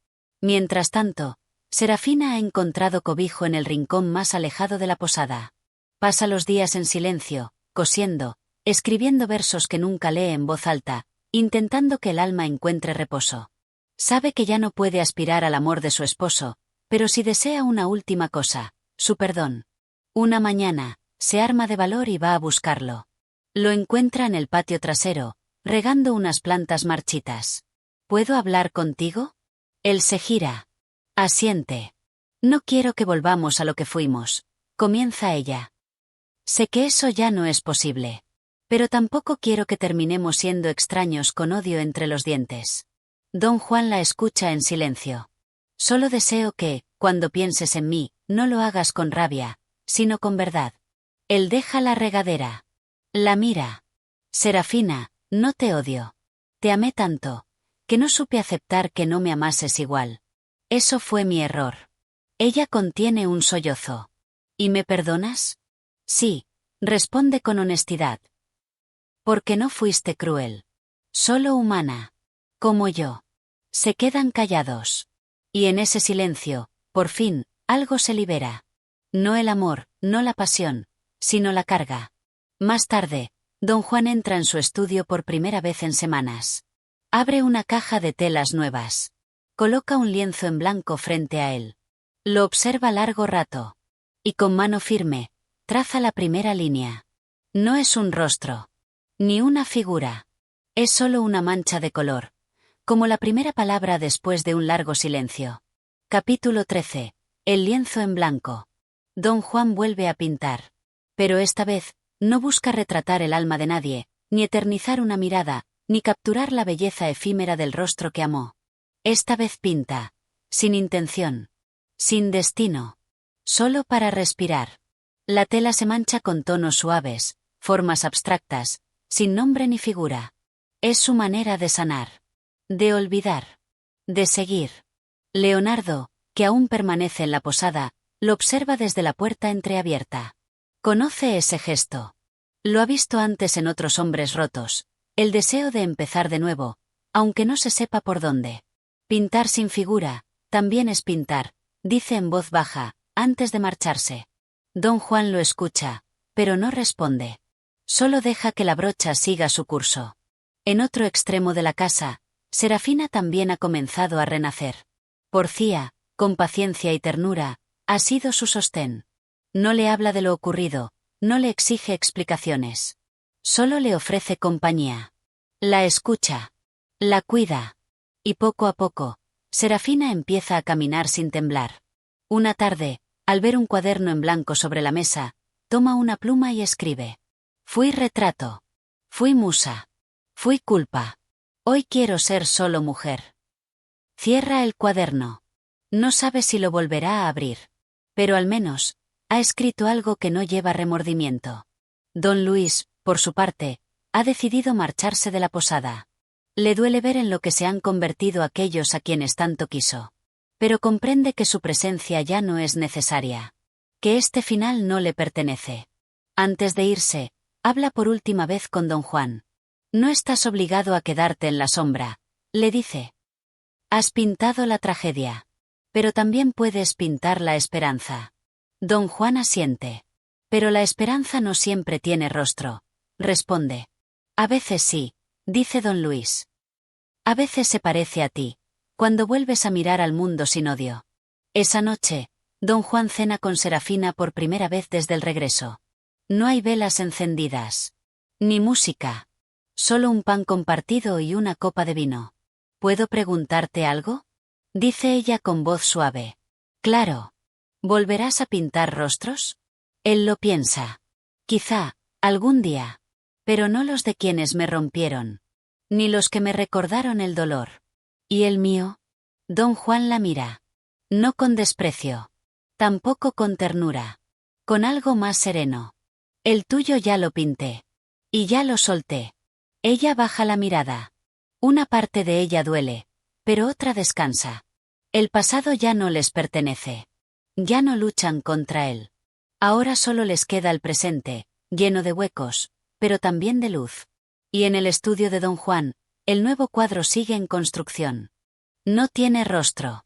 Mientras tanto, Serafina ha encontrado cobijo en el rincón más alejado de la posada. Pasa los días en silencio, cosiendo, escribiendo versos que nunca lee en voz alta, intentando que el alma encuentre reposo. Sabe que ya no puede aspirar al amor de su esposo, pero sí desea una última cosa, su perdón. Una mañana, se arma de valor y va a buscarlo. Lo encuentra en el patio trasero, regando unas plantas marchitas. ¿Puedo hablar contigo? Él se gira. Asiente. No quiero que volvamos a lo que fuimos, comienza ella. Sé que eso ya no es posible. Pero tampoco quiero que terminemos siendo extraños con odio entre los dientes. Don Juan la escucha en silencio. Solo deseo que, cuando pienses en mí, no lo hagas con rabia, sino con verdad. Él deja la regadera. La mira. Serafina, no te odio. Te amé tanto, que no supe aceptar que no me amases igual. Eso fue mi error. Ella contiene un sollozo. ¿Y me perdonas? Sí, responde con honestidad. Porque no fuiste cruel. Solo humana. Como yo. Se quedan callados. Y en ese silencio, por fin, algo se libera. No el amor, no la pasión, sino la carga. Más tarde, don Juan entra en su estudio por primera vez en semanas. Abre una caja de telas nuevas. Coloca un lienzo en blanco frente a él. Lo observa largo rato. Y con mano firme, traza la primera línea. No es un rostro. Ni una figura. Es solo una mancha de color. Como la primera palabra después de un largo silencio. Capítulo 13. El lienzo en blanco. Don Juan vuelve a pintar. Pero esta vez, no busca retratar el alma de nadie, ni eternizar una mirada, ni capturar la belleza efímera del rostro que amó. Esta vez pinta. Sin intención. Sin destino. Solo para respirar. La tela se mancha con tonos suaves, formas abstractas, sin nombre ni figura. Es su manera de sanar. De olvidar. De seguir. Leonardo, que aún permanece en la posada, lo observa desde la puerta entreabierta. Conoce ese gesto. Lo ha visto antes en otros hombres rotos. El deseo de empezar de nuevo, aunque no se sepa por dónde. Pintar sin figura, también es pintar, dice en voz baja, antes de marcharse. Don Juan lo escucha, pero no responde. Solo deja que la brocha siga su curso. En otro extremo de la casa, Serafina también ha comenzado a renacer. Porfía, con paciencia y ternura, ha sido su sostén. No le habla de lo ocurrido, no le exige explicaciones. Solo le ofrece compañía. La escucha. La cuida. Y poco a poco, Serafina empieza a caminar sin temblar. Una tarde, al ver un cuaderno en blanco sobre la mesa, toma una pluma y escribe. Fui retrato. Fui musa. Fui culpa. Hoy quiero ser solo mujer. Cierra el cuaderno. No sabe si lo volverá a abrir. Pero al menos, ha escrito algo que no lleva remordimiento. Don Luis, por su parte, ha decidido marcharse de la posada. Le duele ver en lo que se han convertido aquellos a quienes tanto quiso. Pero comprende que su presencia ya no es necesaria. Que este final no le pertenece. Antes de irse, habla por última vez con don Juan. No estás obligado a quedarte en la sombra, le dice. Has pintado la tragedia. Pero también puedes pintar la esperanza. Don Juan asiente. Pero la esperanza no siempre tiene rostro, responde. A veces sí, dice don Luis. A veces se parece a ti, cuando vuelves a mirar al mundo sin odio. Esa noche, don Juan cena con Serafina por primera vez desde el regreso. No hay velas encendidas. Ni música. Solo un pan compartido y una copa de vino. ¿Puedo preguntarte algo? Dice ella con voz suave. Claro. ¿Volverás a pintar rostros? Él lo piensa. Quizá, algún día. Pero no los de quienes me rompieron. Ni los que me recordaron el dolor. ¿Y el mío? Don Juan la mira. No con desprecio. Tampoco con ternura. Con algo más sereno. El tuyo ya lo pinté. Y ya lo solté. Ella baja la mirada. Una parte de ella duele, pero otra descansa. El pasado ya no les pertenece. Ya no luchan contra él. Ahora solo les queda el presente, lleno de huecos, pero también de luz. Y en el estudio de don Juan, el nuevo cuadro sigue en construcción. No tiene rostro.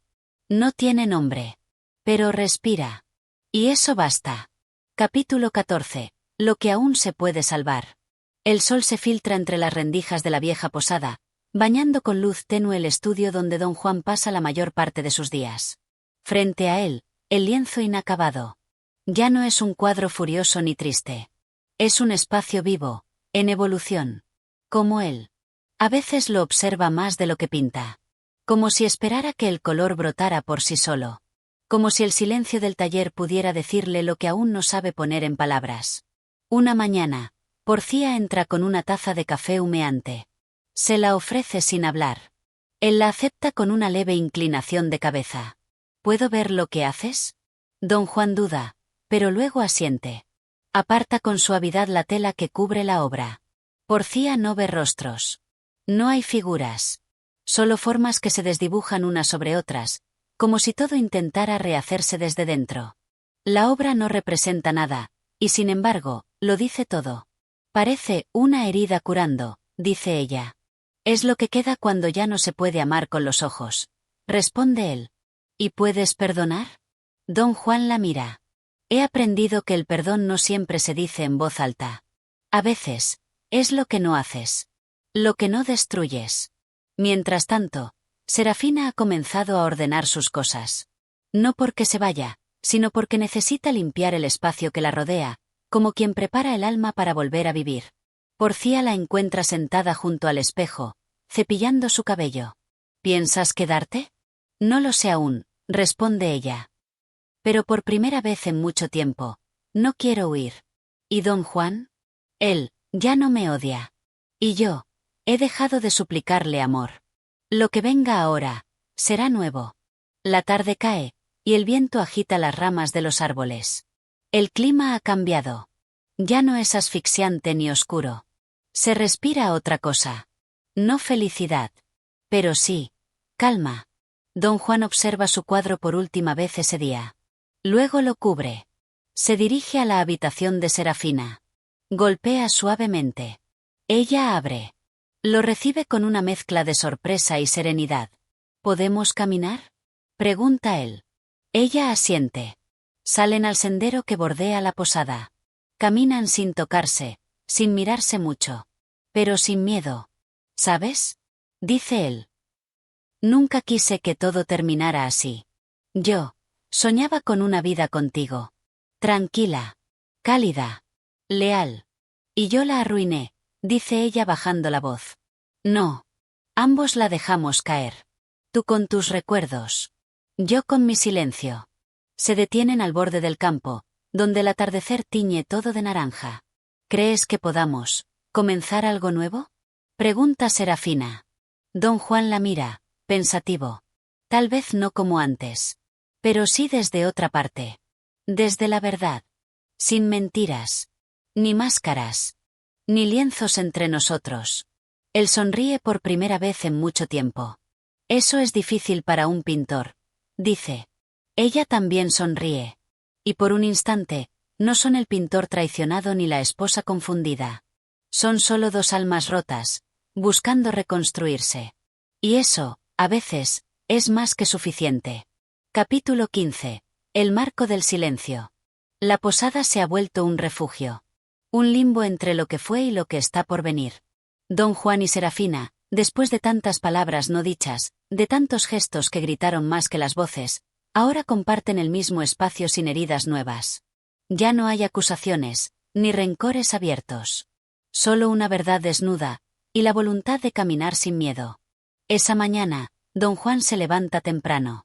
No tiene nombre. Pero respira. Y eso basta. Capítulo 14. Lo que aún se puede salvar. El sol se filtra entre las rendijas de la vieja posada, bañando con luz tenue el estudio donde don Juan pasa la mayor parte de sus días. Frente a él, el lienzo inacabado. Ya no es un cuadro furioso ni triste. Es un espacio vivo, en evolución. Como él. A veces lo observa más de lo que pinta. Como si esperara que el color brotara por sí solo. Como si el silencio del taller pudiera decirle lo que aún no sabe poner en palabras. Una mañana, Porfía entra con una taza de café humeante. Se la ofrece sin hablar. Él la acepta con una leve inclinación de cabeza. ¿Puedo ver lo que haces? Don Juan duda, pero luego asiente. Aparta con suavidad la tela que cubre la obra. Porfía no ve rostros. No hay figuras. Solo formas que se desdibujan unas sobre otras, como si todo intentara rehacerse desde dentro. La obra no representa nada, y sin embargo, lo dice todo. Parece una herida curando, dice ella. Es lo que queda cuando ya no se puede amar con los ojos, responde él. ¿Y puedes perdonar? Don Juan la mira. He aprendido que el perdón no siempre se dice en voz alta. A veces, es lo que no haces. Lo que no destruyes. Mientras tanto, Serafina ha comenzado a ordenar sus cosas. No porque se vaya, sino porque necesita limpiar el espacio que la rodea, como quien prepara el alma para volver a vivir. Porcia la encuentra sentada junto al espejo, cepillando su cabello. ¿Piensas quedarte? No lo sé aún, responde ella. Pero por primera vez en mucho tiempo, no quiero huir. ¿Y don Juan? Él, ya no me odia. Y yo, he dejado de suplicarle amor. Lo que venga ahora, será nuevo. La tarde cae, y el viento agita las ramas de los árboles. El clima ha cambiado. Ya no es asfixiante ni oscuro. Se respira otra cosa. No felicidad. Pero sí, calma. Don Juan observa su cuadro por última vez ese día. Luego lo cubre. Se dirige a la habitación de Serafina. Golpea suavemente. Ella abre. Lo recibe con una mezcla de sorpresa y serenidad. ¿Podemos caminar?, pregunta él. Ella asiente. Salen al sendero que bordea la posada. Caminan sin tocarse, sin mirarse mucho. Pero sin miedo. ¿Sabes?, dice él. Nunca quise que todo terminara así. Yo soñaba con una vida contigo. Tranquila, cálida, leal. Y yo la arruiné, dice ella bajando la voz. No. Ambos la dejamos caer. Tú con tus recuerdos. Yo con mi silencio. Se detienen al borde del campo, donde el atardecer tiñe todo de naranja. ¿Crees que podamos comenzar algo nuevo?, pregunta Serafina. Don Juan la mira, pensativo. Tal vez no como antes. Pero sí desde otra parte. Desde la verdad. Sin mentiras. Ni máscaras. Ni lienzos entre nosotros. Él sonríe por primera vez en mucho tiempo. Eso es difícil para un pintor, dice. Ella también sonríe. Y por un instante, no son el pintor traicionado ni la esposa confundida. Son solo dos almas rotas, buscando reconstruirse. Y eso, a veces, es más que suficiente. Capítulo 15. El marco del silencio. La posada se ha vuelto un refugio. Un limbo entre lo que fue y lo que está por venir. Don Juan y Serafina, después de tantas palabras no dichas, de tantos gestos que gritaron más que las voces, ahora comparten el mismo espacio sin heridas nuevas. Ya no hay acusaciones, ni rencores abiertos. Solo una verdad desnuda, y la voluntad de caminar sin miedo. Esa mañana, don Juan se levanta temprano.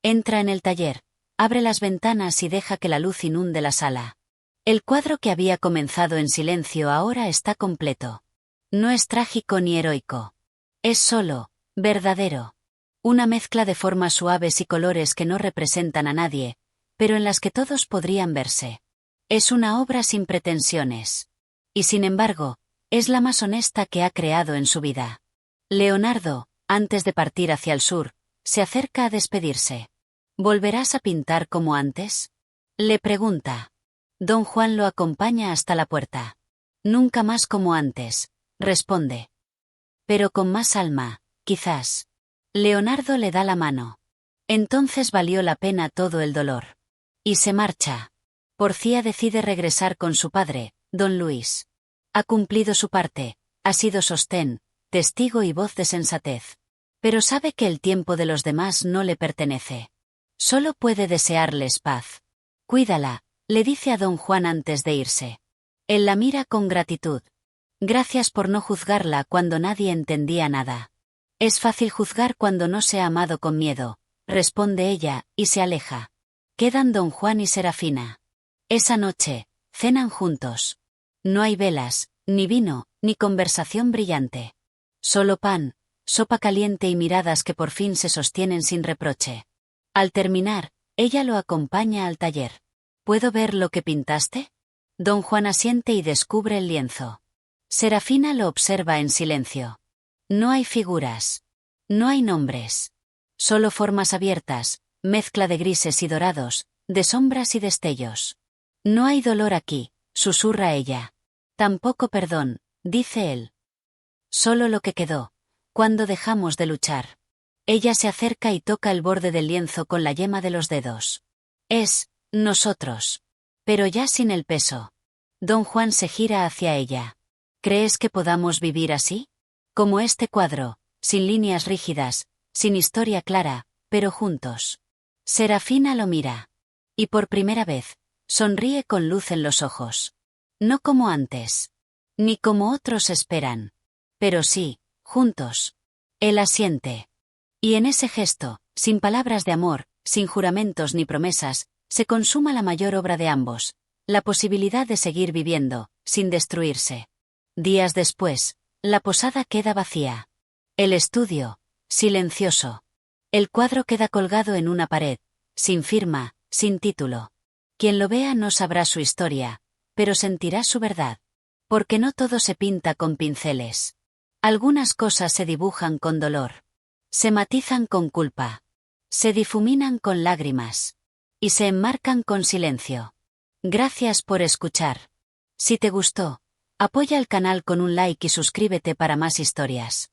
Entra en el taller, abre las ventanas y deja que la luz inunde la sala. El cuadro que había comenzado en silencio ahora está completo. No es trágico ni heroico. Es solo, verdadero. Una mezcla de formas suaves y colores que no representan a nadie, pero en las que todos podrían verse. Es una obra sin pretensiones. Y sin embargo, es la más honesta que ha creado en su vida. Leonardo, antes de partir hacia el sur, se acerca a despedirse. ¿Volverás a pintar como antes?, le pregunta. Don Juan lo acompaña hasta la puerta. Nunca más como antes, responde. Pero con más alma, quizás. Leonardo le da la mano. Entonces valió la pena todo el dolor. Y se marcha. Porcia decide regresar con su padre, don Luis. Ha cumplido su parte, ha sido sostén, testigo y voz de sensatez. Pero sabe que el tiempo de los demás no le pertenece. Solo puede desearles paz. Cuídala, le dice a don Juan antes de irse. Él la mira con gratitud. Gracias por no juzgarla cuando nadie entendía nada. Es fácil juzgar cuando no se ha amado con miedo, responde ella, y se aleja. Quedan don Juan y Serafina. Esa noche, cenan juntos. No hay velas, ni vino, ni conversación brillante. Solo pan, sopa caliente y miradas que por fin se sostienen sin reproche. Al terminar, ella lo acompaña al taller. ¿Puedo ver lo que pintaste?, don Juan asiente y descubre el lienzo. Serafina lo observa en silencio. No hay figuras. No hay nombres. Solo formas abiertas, mezcla de grises y dorados, de sombras y destellos. No hay dolor aquí, susurra ella. Tampoco perdón, dice él. Solo lo que quedó, cuando dejamos de luchar. Ella se acerca y toca el borde del lienzo con la yema de los dedos. Es, nosotros. Pero ya sin el peso. Don Juan se gira hacia ella. ¿Crees que podamos vivir así? Como este cuadro, sin líneas rígidas, sin historia clara, pero juntos. Serafina lo mira. Y por primera vez, sonríe con luz en los ojos. No como antes. Ni como otros esperan. Pero sí, juntos. Él asiente. Y en ese gesto, sin palabras de amor, sin juramentos ni promesas, se consuma la mayor obra de ambos, la posibilidad de seguir viviendo, sin destruirse. Días después, la posada queda vacía. El estudio, silencioso. El cuadro queda colgado en una pared, sin firma, sin título. Quien lo vea no sabrá su historia, pero sentirá su verdad. Porque no todo se pinta con pinceles. Algunas cosas se dibujan con dolor. Se matizan con culpa. Se difuminan con lágrimas. Y se enmarcan con silencio. Gracias por escuchar. Si te gustó, apoya el canal con un like y suscríbete para más historias.